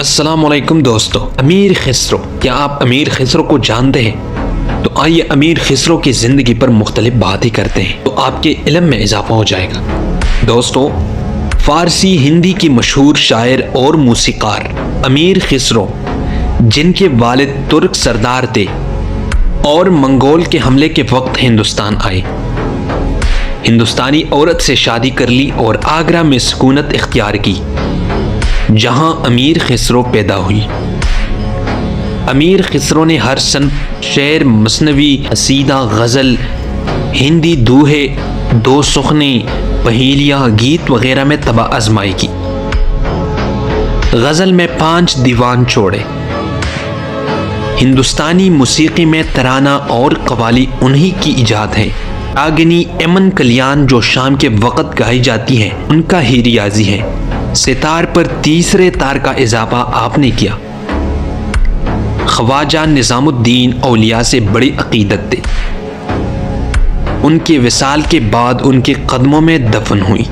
السلام علیکم دوستو، امیر خسرو، کیا آپ امیر خسرو کو جانتے ہیں؟ تو آئیے امیر خسرو کی زندگی پر مختلف باتیں کرتے ہیں تو آپ کے علم میں اضافہ ہو جائے گا۔ دوستو، فارسی ہندی کی مشہور شاعر اور موسیقار امیر خسرو، جن کے والد ترک سردار تھے اور منگول کے حملے کے وقت ہندوستان آئے، ہندوستانی عورت سے شادی کر لی اور آگرہ میں سکونت اختیار کی، جہاں امیر خسرو پیدا ہوئی۔ امیر خسرو نے ہر صنف، شعر، مثنوی، قصیدہ، غزل، ہندی دوہے، دو سخنی، پہیلیاں، گیت وغیرہ میں طبع آزمائی کی۔ غزل میں 5 دیوان چھوڑے۔ ہندوستانی موسیقی میں ترانہ اور قوالی انہی کی ایجاد ہے۔ راگنی امن کلیان جو شام کے وقت گائی جاتی ہیں، ان کا ہی ریاضی ہے۔ ستار پر تیسرے تار کا اضافہ آپ نے کیا۔ خواجہ نظام الدین اولیاء سے بڑی عقیدت تھے، ان کے وصال کے بعد ان کے قدموں میں دفن ہوئی۔